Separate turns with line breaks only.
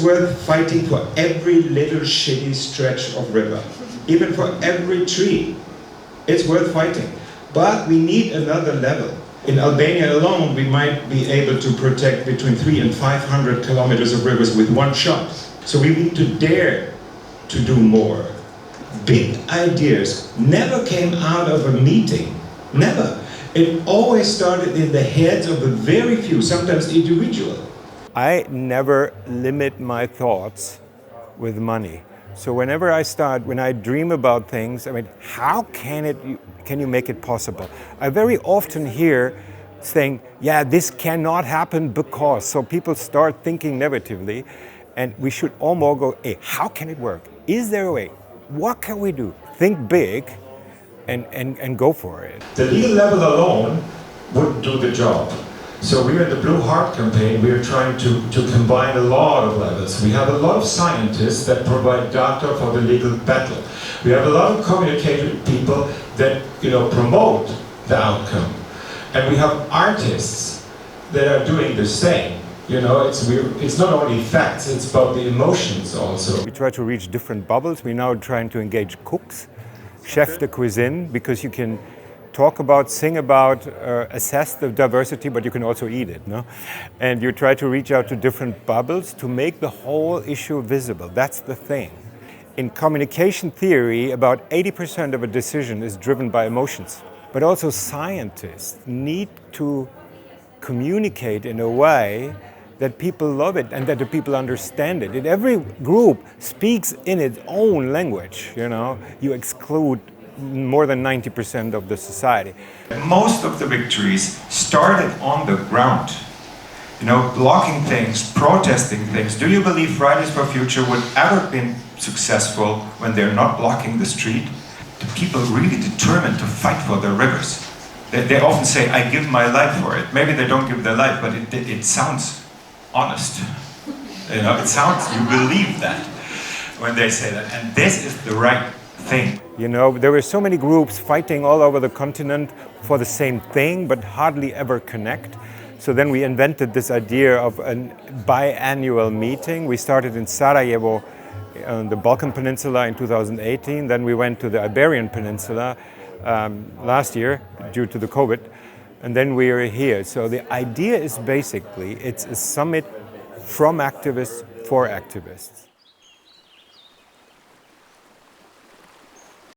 It's worth fighting for every little shitty stretch of river, even for every tree. It's worth fighting. But we need another level. In Albania alone, we might be able to protect between 300 and 500 kilometers of rivers with one shot. So we need to dare to do more. Big ideas never came out of a meeting. Never. It always started in the heads of a very few, sometimes individual.
I never limit my thoughts with money. So when I dream about things, I mean, how can you make it possible? I very often hear saying, yeah, this cannot happen because. So people start thinking negatively, and we should all more go, hey, how can it work? Is there a way? What can we do? Think big and go for it.
The legal level alone wouldn't do the job. So we are in the Blue Heart campaign, we are trying to combine a lot of levels. We have a lot of scientists that provide data for the legal battle. We have a lot of communicative people that promote the outcome. And we have artists that are doing the same. It's not only facts, it's about the emotions also.
We try to reach different bubbles. We're now trying to engage cooks, chef de cuisine, because you can talk about, sing about, assess the diversity, but you can also eat it, no? And you try to reach out to different bubbles to make the whole issue visible. That's the thing. In communication theory, about 80% of a decision is driven by emotions. But also scientists need to communicate in a way that people love it and that the people understand it. And every group speaks in its own language, You exclude more than 90% of the society.
Most of the victories started on the ground. Blocking things, protesting things. Do you believe Fridays for Future would ever been successful when they're not blocking the street? The people really determined to fight for their rivers. They often say, I give my life for it. Maybe they don't give their life, but it sounds honest. It sounds, you believe that when they say that. And this is the right thing.
There were so many groups fighting all over the continent for the same thing, but hardly ever connect. So then we invented this idea of a biannual meeting. We started in Sarajevo, on the Balkan Peninsula in 2018. Then we went to the Iberian Peninsula last year due to the COVID. And then we are here. So the idea is basically, it's a summit from activists for activists.